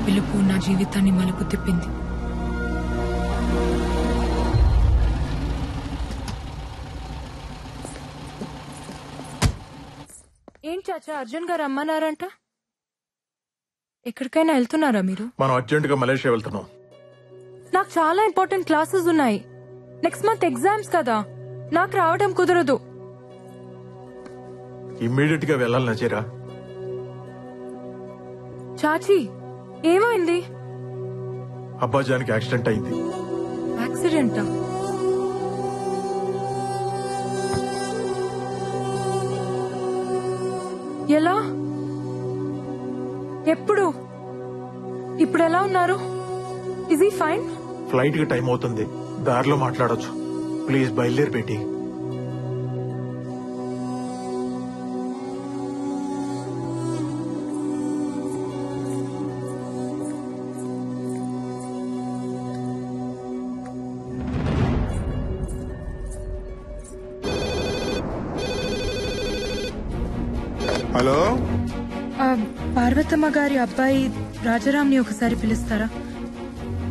పిలుపు నా జీవితాన్ని మలుపు తిప్పింది. ఏం చాచా అర్జున్ గారు రమ్మన్నారంట? ఎక్కడికైనా వెళ్తున్నారా మీరు? మనం అర్జెంట్ గా మలేషియా వెళ్తున్నాం. నాకు చాలా ఇంపార్టెంట్ క్లాసెస్ ఉన్నాయి. నెక్స్ట్ మంత్ ఎగ్జామ్స్ కదా, నాకు రావడం కుదరదు. ఇమ్మీడియట్ గా వెళ్ళాలి నజీరా. చాచీ ఏమైంది? అబ్బాజానికి యాక్సిడెంట్ అయింది. యాక్సిడెంటా? ఎలా? ఎప్పుడు? ఇప్పుడు ఎలా ఉన్నారు? Is he fine? ఫ్లైట్ కి టైం అవుతుంది, దారిలో మాట్లాడొచ్చు. ప్లీజ్ బయలుదేరి పెట్టి. హలో, పార్వతమ్మ గారి అబ్బాయి రాజారాంని ఒకసారి పిలుస్తారా?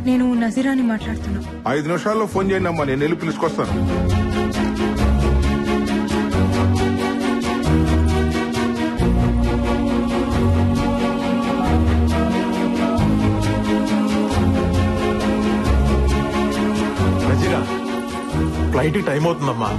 నేను నజీరాని మాట్లాడుతున్నా. 5 నిమిషాల్లో ఫోన్ చేయండి అమ్మా, నేను వెళ్ళి పిలుచుకొస్తాను. నజీరా, ఫ్లైట్ కి టైం అవుతుందమ్మా.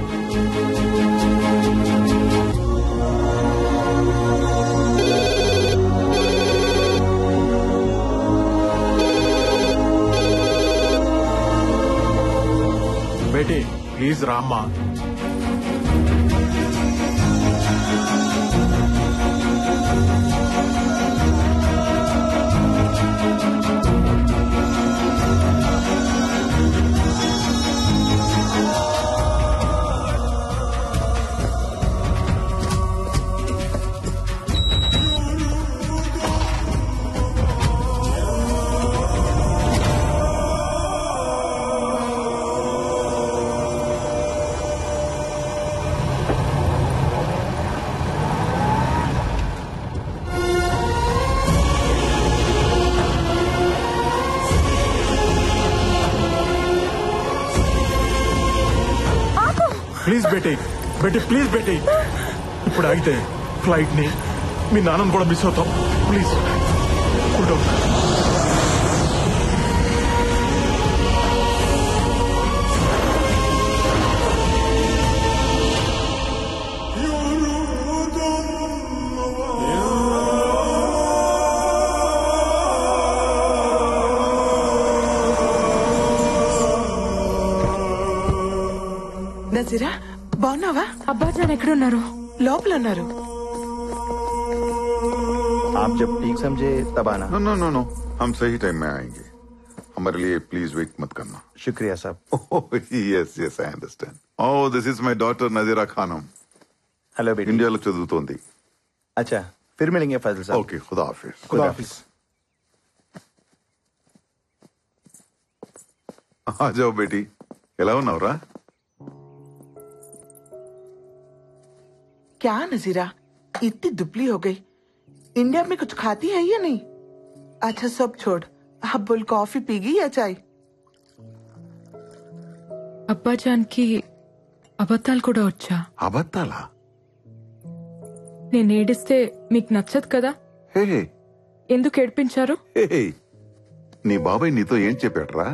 బేటీ ప్లీజ్ రామ్మా. Please Beti, Beti please Beti. ఇప్పుడు ఆగితే ఫ్లైట్ ని మీ నాన్నను కూడా మిస్ అవుతాం. Please cool down. నజీరా బాగున్నావా? అబ్బాజాన్ ఎక్కడున్నారు? లోపల ఉన్నారు. आप जब ठीक समझे तब आना। नो नो नो नो, हम सही टाइम में आएंगे. हमारे लिए प्लीज वेट मत करना. शुक्रिया साहब। Yes yes, I understand. Oh, this is my daughter Nazira Khanam. Hello बेटी। इंडियाలో చదువుతోంది. अच्छा, फिर मिलेंगे फजल साहब। ओके, खुदा हाफिज. खुदा हाफिज। आ जाओ बेटी. ఎలా ఉన్నావురా? क्या नजीरा, इतनी दुबली हो गई. इंडिया में कुछ खाती है या नहीं? अच्छा सब छोड़, अब बोल कॉफी पीगी या चाय? అబ్బాజాన్ కి అబద్ధాలు కూడా వచ్చా? అబద్ధాలా? నేను ఏడిస్తే మీకు నచ్చదు కదా, హే ఎందుకు ఏడిపించారు? హే, నీ బాబాయ్ నీతో ఏం చెప్పాడ్రా?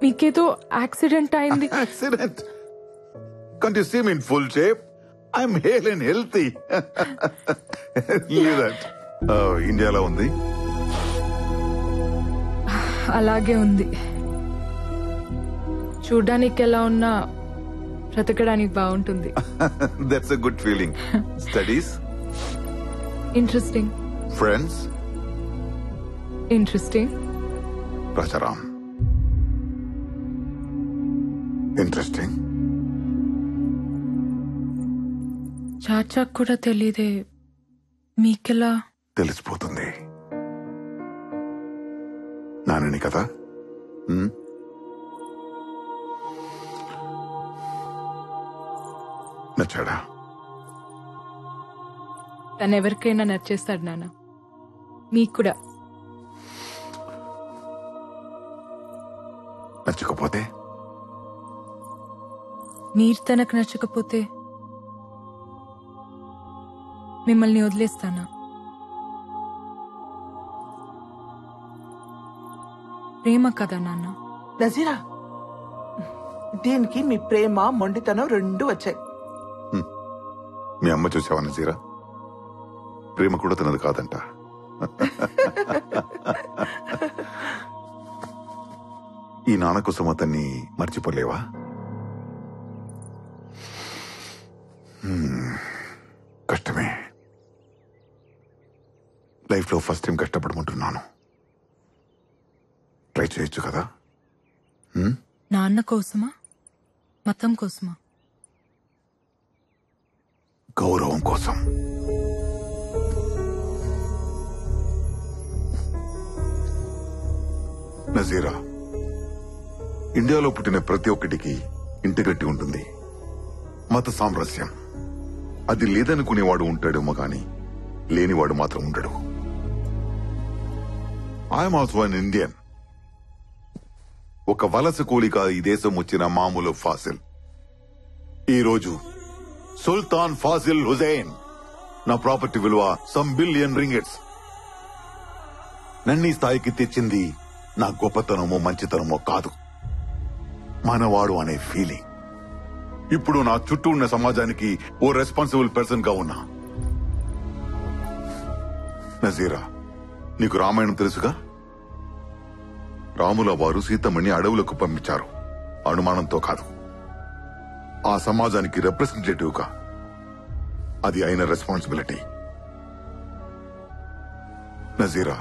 మీకేదో యాక్సిడెంట్ అయింది. Accident? Can't you see me in full shape? I'm hale and healthy. Leave that. ఇండియాలో ఉంది. అలాగే ఉంది. చూడ్డానికి ఎలా ఉన్నా బ్రతకడానికి బాగుంటుంది. That's a good feeling. Studies? Interesting. Friends? Interesting. Rajaram? Interesting. చాచాకు కూడా తెలీదే, మీకెలా తెలిసిపోతుంది. నానని కదా. నచ్చాడా? తను ఎవరికైనా నచ్చేస్తాడు నాన్న, మీకు కూడా. నచ్చకపోతే మీరు తనకు నచ్చకపోతే మిమ్మల్ని వదిలేస్తానా? ప్రేమ కదా నాన్న. నజీరా, దీనికి మీ ప్రేమ మొండితనం రెండు వచ్చాయి. మీ అమ్మ చూసావా నజీరా? ప్రేమ కూడా తనది కాదంట. ఈ నాన్న కోసం అతన్ని మర్చిపోలేవా? కష్టమే. లైఫ్ లో ఫస్ట్ టైం కష్టపడమంటున్నాను. ట్రై చేయొచ్చు కదా? నాన్న కోసమా, మతం కోసమా? గౌరవం కోసం. నజీరా, ఇండియాలో పుట్టిన ప్రతి ఒక్కటికి ఇంటిగ్రిటీ ఉంటుంది. మత సామరస్యం అది లేదనుకునేవాడు ఉంటాడేమో గాని లేనివాడు మాత్రం ఉండడు. I'm also an Indian. ఒక వలస కూలిక ఈ దేశం వచ్చిన మామూలు ఫాసిల్. ఈ రోజు సుల్తాన్ ఫాజిల్ హుజైన్ నా ప్రాపర్టీ విలువ సమ్ బిలియన్ రింగిట్స్. నన్ను ఈ స్థాయికి తెచ్చింది నా గొప్పతనమో మంచితనమో కాదు, మనవాడు అనే ఫీలింగ్. ఇప్పుడు నా చుట్టూ ఉన్న సమాజానికి ఓ రెస్పాన్సిబుల్ పర్సన్ గా ఉన్నా. నజీరా, నీకు రామాయణం తెలుసుగా? రాముల వారు సీతమ్మని అడవులకు పంపించారు, అనుమానంతో కాదు. ఆ సమాజానికి రిప్రజెంటేటివ్ గా. అది ఆయన రెస్పాన్సిబిలిటీ. నజీరా,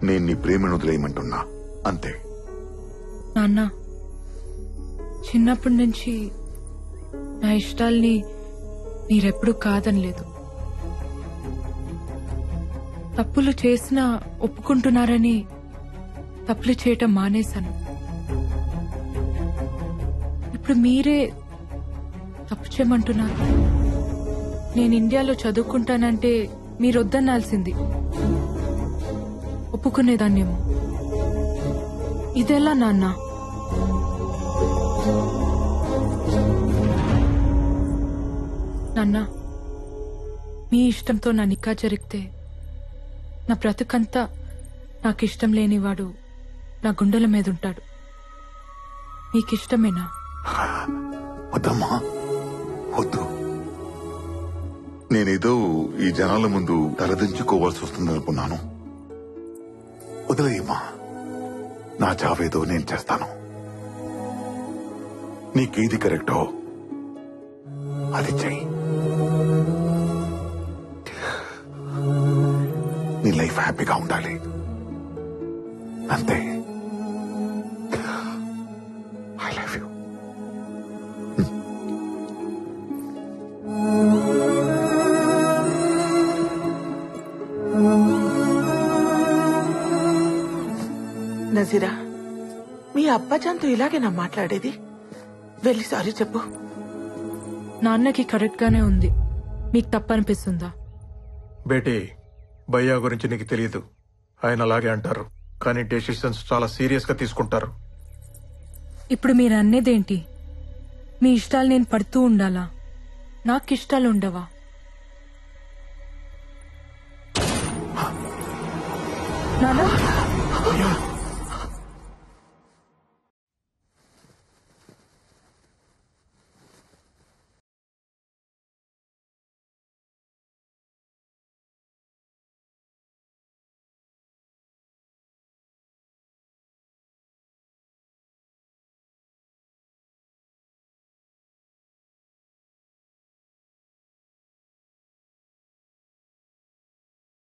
నేను నీ ప్రేమను వదిలేయమంటున్నా, అంతే. నాన్న, చిన్నప్పటి నుంచి నా ఇష్టాల్ని మీరెప్పుడూ కాదనలేదు. తప్పులు చేసినా ఒప్పుకుంటున్నారని తప్పులు చేయటం మానేశాను. ఇప్పుడు మీరే తప్పు చేయమంటున్నారు. నేను ఇండియాలో చదువుకుంటానంటే మీరొద్దనాల్సింది. ఒప్పుకునేదాన్నేమో. ఇదెలా నాన్న? నాన్న, మీ ఇష్టంతో నా నిక్కా జరిగితే నా బ్రతుకంతా నాకిష్టం లేనివాడు నా గుండెల మీద ఉంటాడు. మీకిష్టమేనా? వద్దమ్మా, వద్దు. నేనేదో ఈ జనాల ముందు తలదించుకోవాల్సి వస్తుందనుకున్నాను. వదిలేయమ్మా, నా చావేదో నేను చేస్తాను. నీకేది కరెక్టో అది చెయ్యి. నీ లైఫ్ హ్యాపీగా ఉండాలి, అంతే. I love you. నజీరా, మీ అబ్బాజాన్తో ఇలాగేనా మాట్లాడేది? వెళ్ళి సారీ చెప్పు. నాన్నకి కరెక్ట్ గానే ఉంది. మీకు తప్పనిపిస్తుందా? బేటీ, భయ్యా గురించి నీకు తెలియదు. ఆయన అలాగే అంటారు, కానీ డెసిషన్స్ చాలా సీరియస్ గా తీసుకుంటారు. ఇప్పుడు మీరు అన్నేదేంటి? మీ ఇష్టాలు నేను పడుతూ ఉండాలా? నాకు ఇష్టాలు ఉండవా? నాన్న,